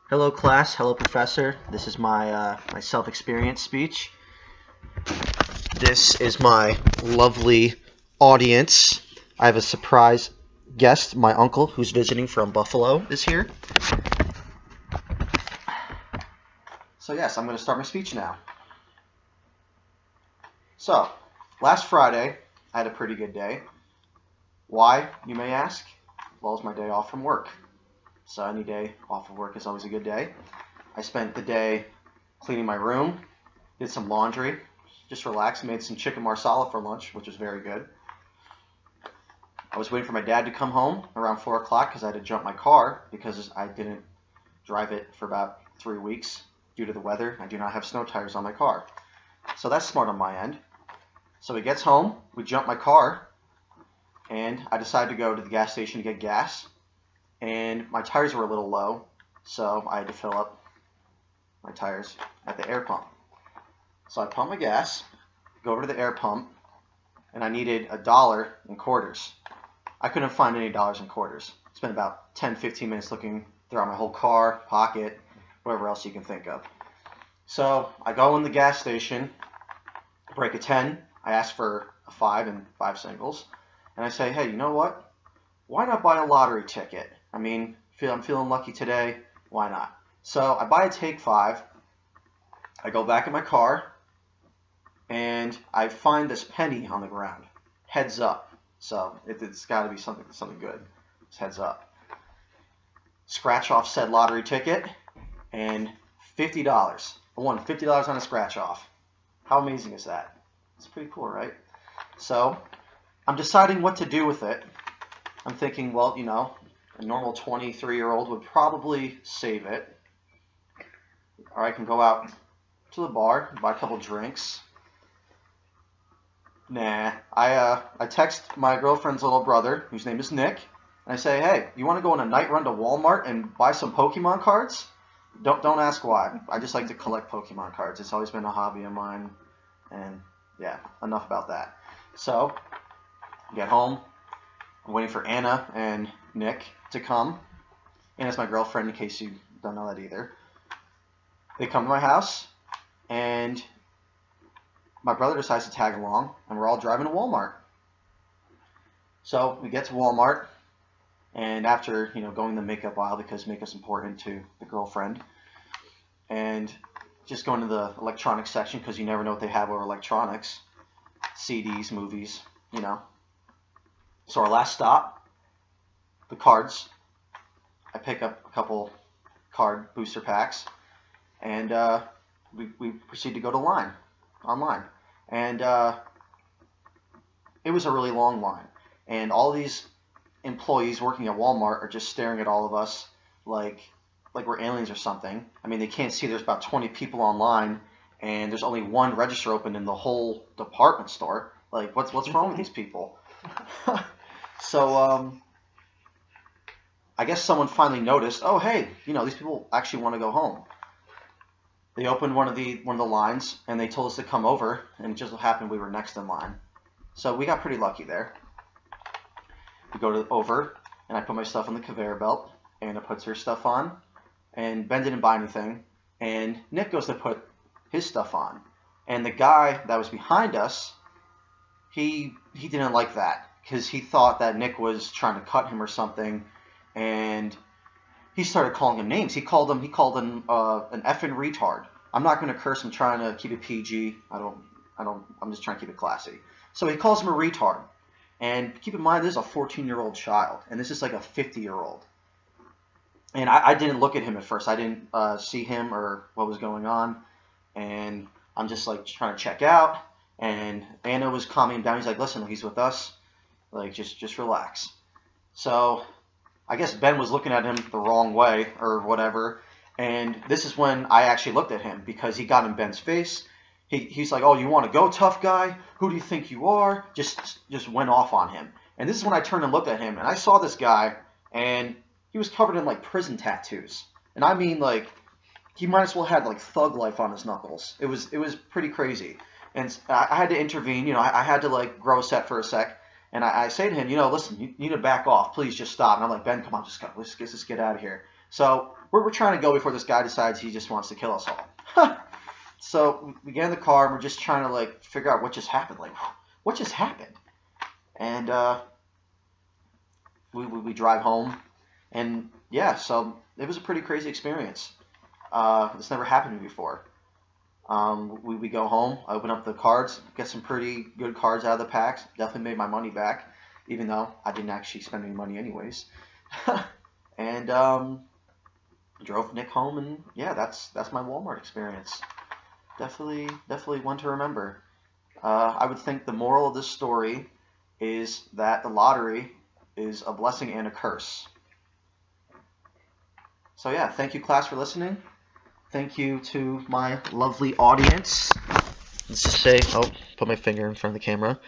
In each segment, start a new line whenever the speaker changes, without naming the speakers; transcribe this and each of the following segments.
Hello class, hello professor. This is my self-experience speech. This is my lovely audience. I have a surprise guest. My uncle, who's visiting from Buffalo, is here. So yes, I'm going to start my speech now. So, last Friday, I had a pretty good day. Why, you may ask? Well, it was my day off from work. So any day off of work is always a good day. I spent the day cleaning my room, did some laundry, just relaxed, made some chicken marsala for lunch, which was very good. I was waiting for my dad to come home around 4 o'clock because I had to jump my car because I didn't drive it for about 3 weeks due to the weather. I do not have snow tires on my car. So that's smart on my end. So he gets home, we jump my car, and I decided to go to the gas station to get gas. And my tires were a little low, so I had to fill up my tires at the air pump. So I pump my gas, go over to the air pump, and I needed $1 in quarters. I couldn't find any dollars in quarters. Spent about 10-15 minutes looking throughout my whole car, pocket, whatever else you can think of. So I go in the gas station, break a 10, I ask for a 5 and 5 singles, and I say, hey, you know what? Why not buy a lottery ticket? I mean, I'm feeling lucky today, why not? So I buy a Take 5, I go back in my car, and I find this penny on the ground, heads up. So it's got to be something good, it's heads up. Scratch off said lottery ticket, and $50. I won $50 on a scratch off. How amazing is that? It's pretty cool, right? So I'm deciding what to do with it. I'm thinking, well, you know, a normal 23-year-old would probably save it. Or I can go out to the bar, buy a couple drinks. Nah, I text my girlfriend's little brother, whose name is Nick, and I say, hey, you want to go on a night run to Walmart and buy some Pokemon cards? Don't ask why. I just like to collect Pokemon cards. It's always been a hobby of mine. And yeah, enough about that. So, get home. I'm waiting for Anna and Nick to come. Anna's my girlfriend, in case you don't know that either. They come to my house, and my brother decides to tag along, and we're all driving to Walmart. So we get to Walmart, and after going the makeup aisle, because makeup's important to the girlfriend, and just going to the electronics section because you never know what they have over electronics, CDs, movies, So our last stop, the cards. I pick up a couple card booster packs, and we proceed to go to online. And it was a really long line. And all these employees working at Walmart are just staring at all of us like we're aliens or something. I mean, they can't see there's about 20 people online, and there's only one register open in the whole department store. Like, what's wrong with these people? So I guess someone finally noticed, oh, hey, these people actually want to go home. They opened one of the lines, and they told us to come over, and it just so happened we were next in line. So we got pretty lucky there. We go over, and I put my stuff on the conveyor belt. Anna puts her stuff on, and Ben didn't buy anything, and Nick goes to put his stuff on. And the guy that was behind us, he didn't like that, because he thought that Nick was trying to cut him or something, and he started calling him names. He called him an effing retard. I'm not going to curse. I'm trying to keep it PG. I'm just trying to keep it classy. So he calls him a retard. And keep in mind, this is a 14-year-old child, and this is like a 50-year-old. And I didn't look at him at first. I didn't see him or what was going on, and I'm just like trying to check out. And Anna was calming down. He's like, listen, he's with us. Like, just relax. So I guess Ben was looking at him the wrong way or whatever. And this is when I actually looked at him, because he got in Ben's face. He's like, oh, you want to go, tough guy? Who do you think you are? Just went off on him. And this is when I turned and looked at him, and I saw this guy, and he was covered in like prison tattoos. And I mean, like, he might as well had like thug life on his knuckles. It was pretty crazy. And I had to intervene. I had to like grow a set for a sec. And I say to him, listen, you need to back off. Please just stop. And I'm like, Ben, come on, let's get out of here. So we're trying to go before this guy decides he just wants to kill us all. So we get in the car and we're just trying to like figure out what just happened. Like, what just happened? And we drive home, and yeah, so it was a pretty crazy experience. This never happened to me before. We go home, I open up the cards, get some pretty good cards out of the packs. Definitely made my money back, even though I didn't actually spend any money anyways. And drove Nick home, and yeah, that's my Walmart experience. Definitely one to remember. I would think the moral of this story is that the lottery is a blessing and a curse. So yeah, thank you class for listening. Thank you to my lovely audience. Let's just say, oh, put my finger in front of the camera.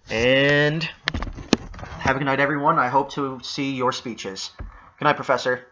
And have a good night, everyone. I hope to see your speeches. Good night, Professor.